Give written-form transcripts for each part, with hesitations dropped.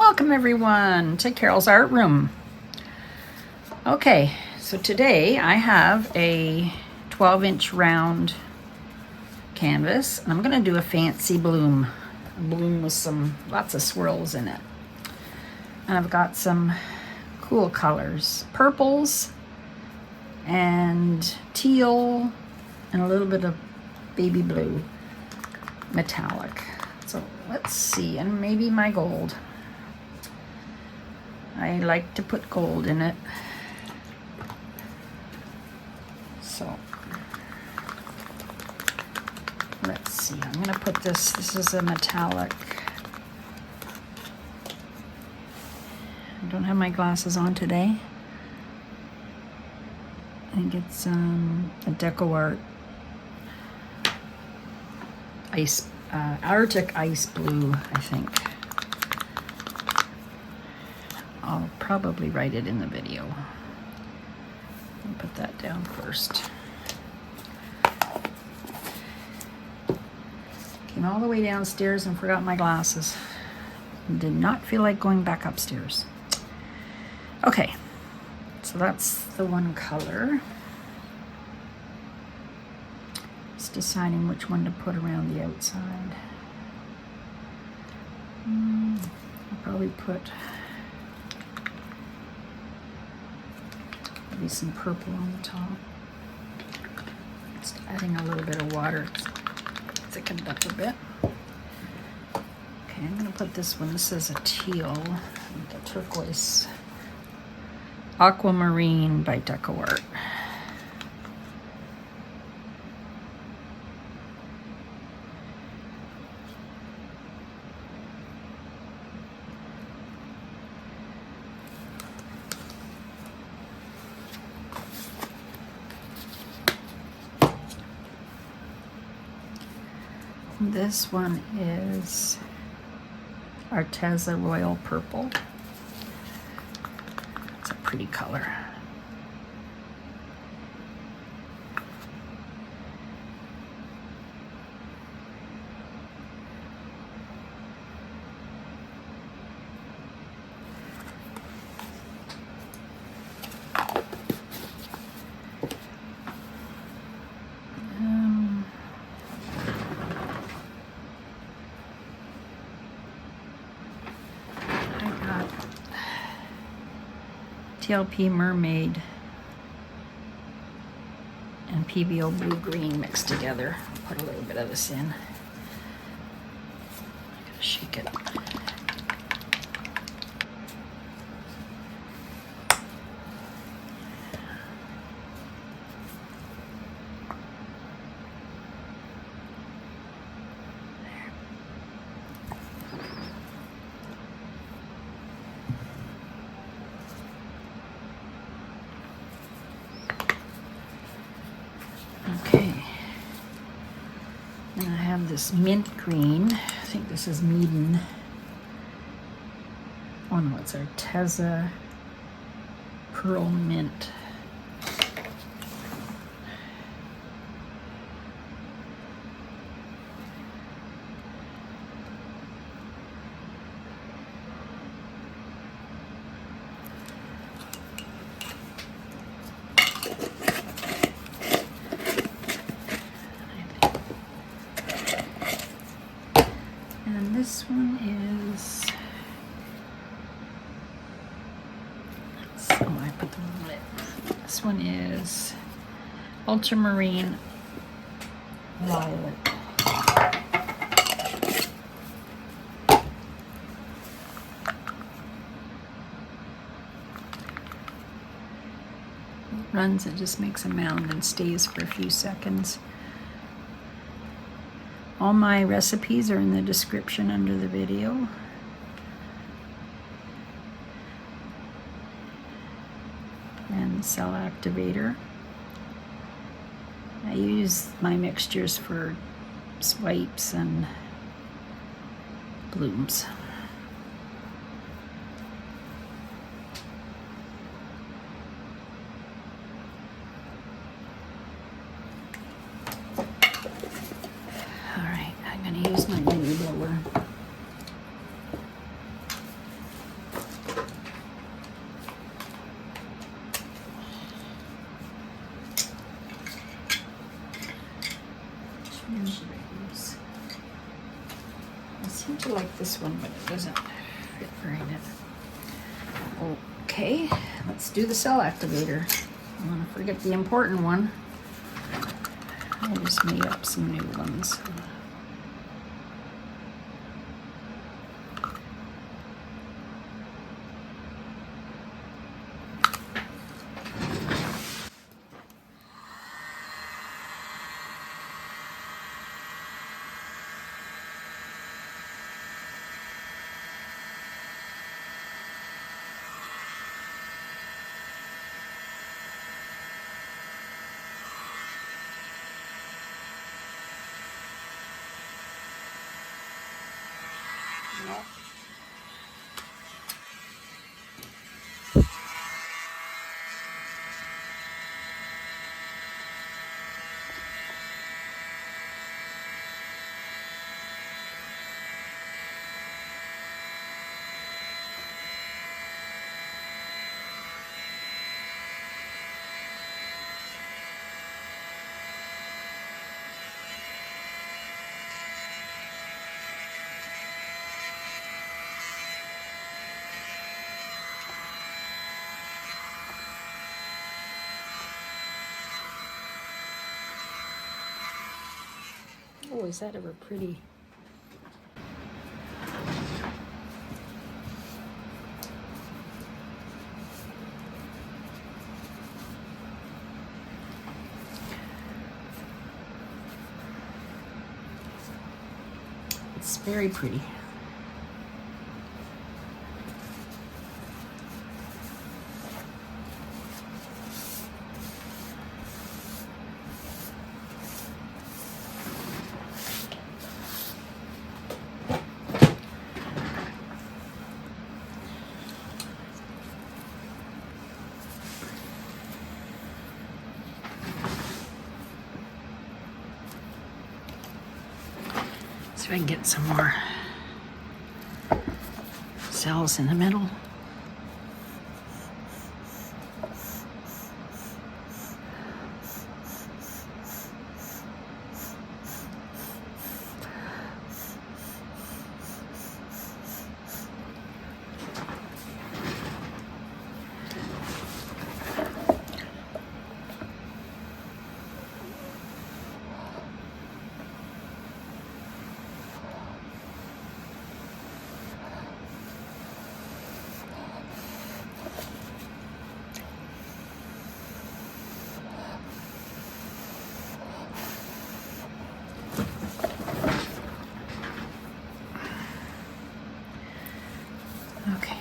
Welcome everyone to Carole's Art Room. Okay, so today I have a 12-inch round canvas and I'm going to do a fancy bloom. A bloom with lots of swirls in it. And I've got some cool colors. Purples and teal and a little bit of baby blue metallic. So let's see, and maybe my gold. I like to put gold in it. So let's see, I'm gonna put this is a metallic. I don't have my glasses on today. I think it's a DecoArt ice, Arctic ice blue, I think. I'll probably write it in the video. I'll put that down first. Came all the way downstairs and forgot my glasses. Did not feel like going back upstairs. Okay, so that's the one color. Just deciding which one to put around the outside. I'll probably put maybe some purple on the top. Just adding a little bit of water, thicken it up a bit. Okay, I'm gonna put this one. This is a teal, the turquoise, Aquamarine by DecoArt. This one is Arteza Royal Purple. It's a pretty color. TLP Mermaid and PBO Blue Green mixed together. I'll put a little bit of this in. I'm gonna shake it. Okay, and I have this mint green. I think this is Meaden. Oh no, it's Arteza Pearl Mint. This one is, I put them on it. This one is Ultramarine Violet. It just makes a mound and stays for a few seconds. All my recipes are in the description under the video. And cell activator. I use my mixtures for swipes and blooms. Use my mini blower. I like this one, but it doesn't fit very good. Okay, let's do the cell activator. I want to forget the important one. I just made up some new ones. Oh, is that ever pretty? It's very pretty. See if I can get some more cells in the middle. Okay.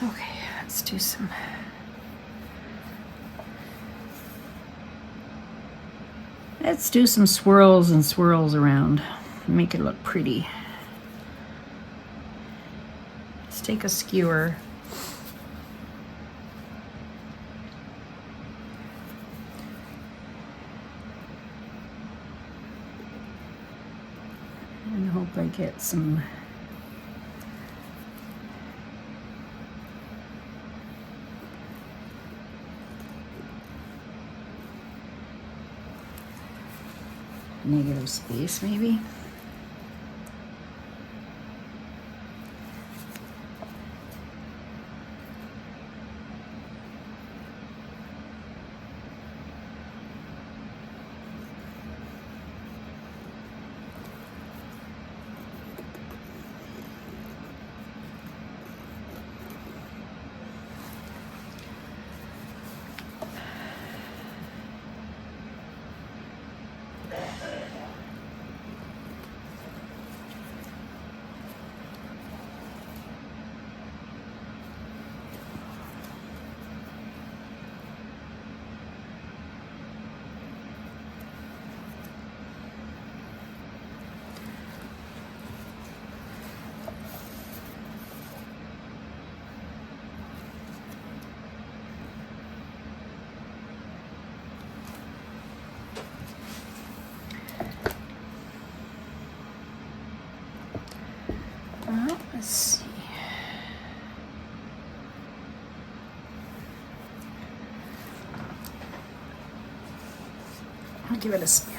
Okay, let's do some. Let's do some swirls and swirls around. Make it look pretty. Let's take a skewer. And hope I get some negative space maybe. give it a spin.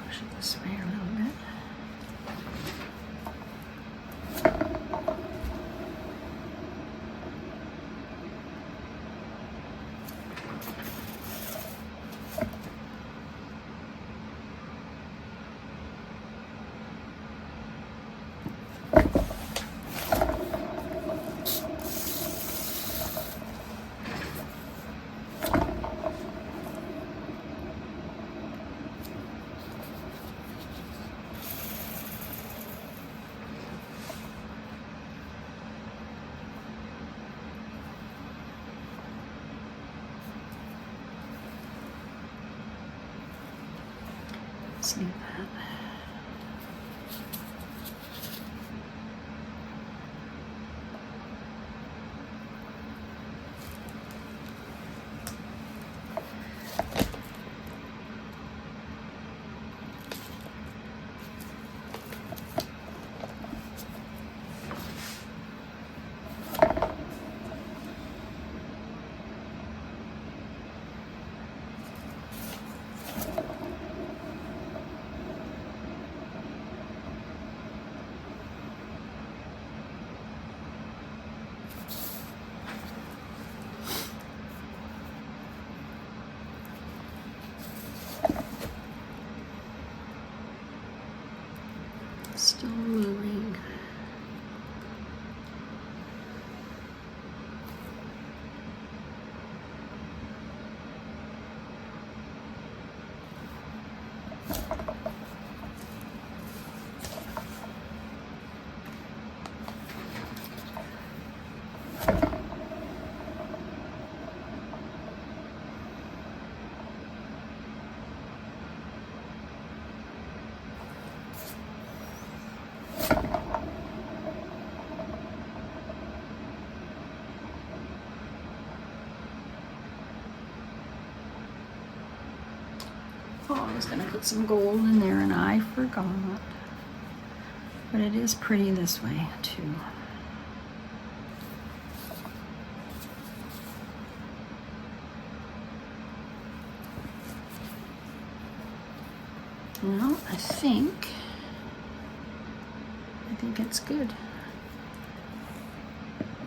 Push it this way a little bit. Let's do that. Still moving. Oh, I was going to put some gold in there and I forgot. But it is pretty this way too. Well, I think it's good.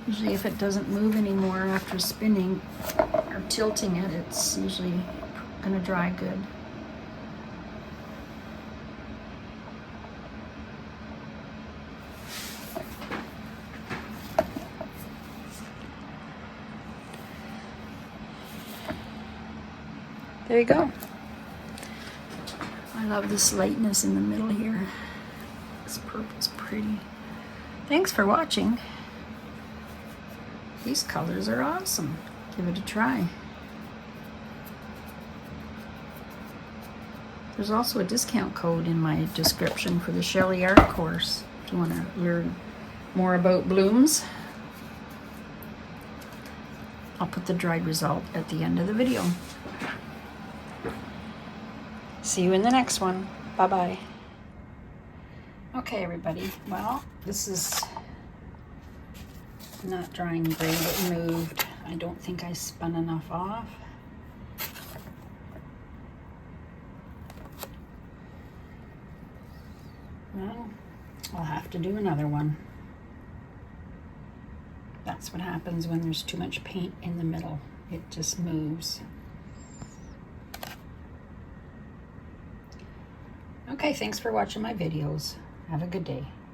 Usually if it doesn't move anymore after spinning or tilting it, it's usually going to dry good. There you go. I love this lightness in the middle here. This purple's pretty. Thanks for watching. These colors are awesome. Give it a try. There's also a discount code in my description for the Sheleeart course if you want to learn more about blooms. I'll put the dried result at the end of the video. See you in the next one. Bye-bye. Okay, everybody. Well, this is not drying great. It moved. I don't think I spun enough off. Well, I'll have to do another one. That's what happens when there's too much paint in the middle. It just moves. Okay, thanks for watching my videos. Have a good day.